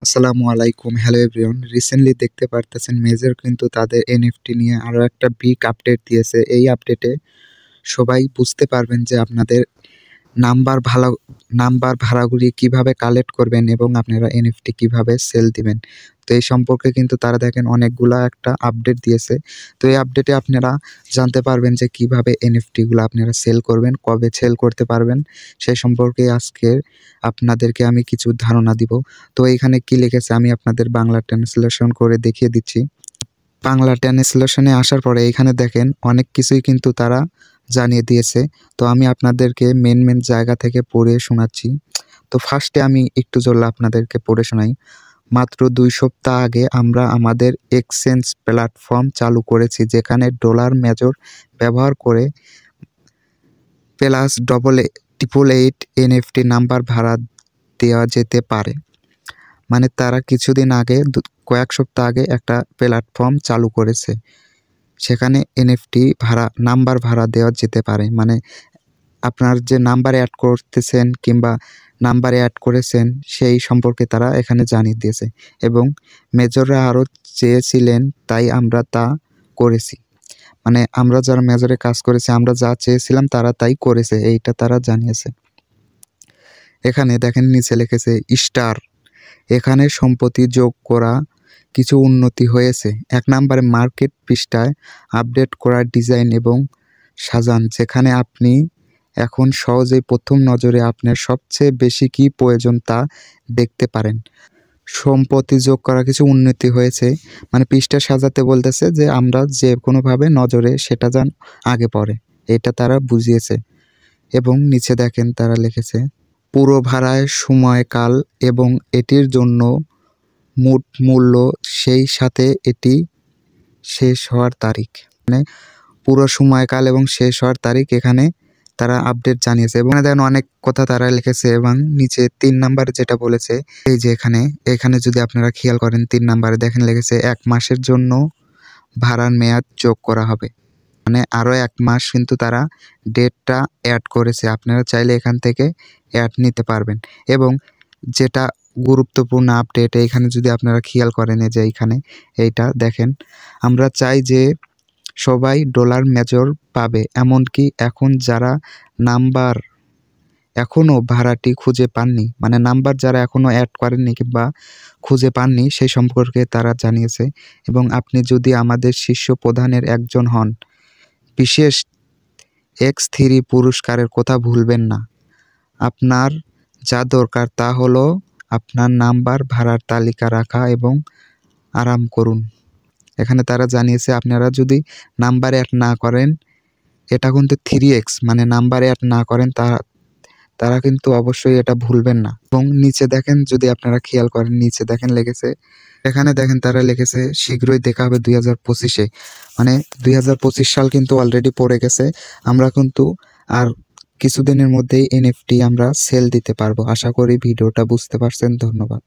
আসসালামু আলাইকুম। Hello everyone. Recently দেখতে পারতেছেন মেজর কিন্তু তাদের এনএফটি নিয়ে আরও একটা বিগ আপডেট দিয়েছে। এই আপডেটে সবাই বুঝতে পারবেন যে আপনাদের নাম্বার ভাড়াগুলি কিভাবে কালেক্ট করবেন এবং আপনারা এনএফটি কিভাবে সেল দিবেন। তো এই সম্পর্কে কিন্তু তারা দেখেন অনেকগুলা একটা আপডেট দিয়েছে। তো এই আপডেটে আপনারা জানতে পারবেন যে কিভাবে এনএফটিগুলো আপনারা সেল করবেন, কবে সেল করতে পারবেন সেই সম্পর্কে আজকে আপনাদেরকে আমি কিছু ধারণা দিব। তো এইখানে কি লিখেছে আমি আপনাদের বাংলা ট্রান্সলেশন করে দেখিয়ে দিচ্ছি। বাংলা ট্রান্সলেশনে আসার পরে এখানে দেখেন অনেক কিছুই কিন্তু তারা জানিয়ে দিয়েছে। তো আমি আপনাদেরকে মেন জায়গা থেকে পড়ে শোনাচ্ছি। তো ফার্স্টে আমি একটু জোরে আপনাদেরকে পড়ে শোনাই। মাত্র 2 সপ্তাহ আগে আমরা আমাদের এক্সচেঞ্জ প্ল্যাটফর্ম চালু করেছি, যেখানে ডলার মেজর ব্যবহার করে +8888 এনএফটি নাম্বার ভাড়া দেওয়া যেতে পারে। মানে তারা কিছুদিন আগে কয়েক সপ্তাহ আগে একটা প্ল্যাটফর্ম চালু করেছে, সেখানে এনএফটি নাম্বার ভাড়া দেওয়া যেতে পারে। মানে আপনার যে নাম্বার অ্যাড করতেছেন কিংবা নাম্বার অ্যাড করেছেন সেই সম্পর্কে তারা এখানে জানিয়ে দিয়েছে এবং মেজররা আরও চেয়েছিলেন, তাই আমরা তা করেছি। মানে আমরা যারা মেজরে কাজ করেছি, আমরা যা চেয়েছিলাম তারা তাই করেছে, এইটা তারা জানিয়েছে। এখানে দেখেন নিচে লিখেছে স্টার। এখানে সম্প্রতি যোগ করা কিছু উন্নতি হয়েছে। 1 নম্বরে মার্কেট পৃষ্ঠায় আপডেট করা ডিজাইন এবং সাজান, যেখানে আপনি এখন সহজেই প্রথম নজরে আপনার সবচেয়ে বেশি কী প্রয়োজন তা দেখতে পারেন। সম্প্রতি যোগ করা কিছু উন্নতি হয়েছে মানে পৃষ্ঠা সাজাতে বলতেছে যে আমরা যে কোনোভাবে নজরে সেটা যেন আগে পড়ে, এটা তারা বুঝিয়েছে। এবং নিচে দেখেন তারা লিখেছে পুরো ভাড়ায় সময়কাল এবং এটির জন্য মোট মূল্য, সেই সাথে এটি শেষ হওয়ার তারিখ। মানে পুরো সময়কাল এবং শেষ হওয়ার তারিখ এখানে তারা আপডেট জানিয়েছে এবং দেখেন অনেক কথা তারা লিখেছে। এবং নিচে 3 নম্বরে যেটা বলেছে, এই যে এখানে যদি আপনারা খেয়াল করেন 3 নম্বরে দেখেন লিখেছে 1 মাসের জন্য ভাড়ার মেয়াদ যোগ করা হবে। মানে আরও 1 মাস কিন্তু তারা ডেটটা অ্যাড করেছে, আপনারা চাইলে এখান থেকে অ্যাড নিতে পারবেন। এবং যেটা গুরুত্বপূর্ণ আপডেট এইখানে যদি আপনারা খেয়াল করেন, এই যে এইটা দেখেন, আমরা চাই যে সবাই ডলার মেজর পাবে, এমনকি এখন যারা নাম্বার এখনও ভাড়াটি খুঁজে পাননি, মানে নাম্বার যারা এখনও অ্যাড করেননি কিংবা খুঁজে পাননি সেই সম্পর্কে তারা জানিয়েছে। এবং আপনি যদি আমাদের শীর্ষ প্রধানের একজন হন, বিশেষ X3 পুরস্কারের কথা ভুলবেন না। আপনার যা দরকার তা হলো আপনার নাম্বার ভাড়ার তালিকা রাখা এবং আরাম করুন। এখানে তারা জানিয়েছে আপনারা যদি নাম্বার অ্যাড না করেন, এটা কিন্তু 3x মানে নাম্বার অ্যাড না করেন তারা কিন্তু অবশ্যই এটা ভুলবেন না। এবং নিচে দেখেন যদি আপনারা খেয়াল করেন, নিচে দেখেন লিখেছে, এখানে দেখেন তারা লিখেছে শীঘ্রই দেখা হবে 2025-এ। মানে 2025 সাল কিন্তু অলরেডি পড়ে গেছে, আমরা কিন্তু আর কিছুদিনের মধ্যেই এনএফটি আমরা সেল দিতে পারবো। আশা করি ভিডিওটা বুঝতে পারছেন। ধন্যবাদ।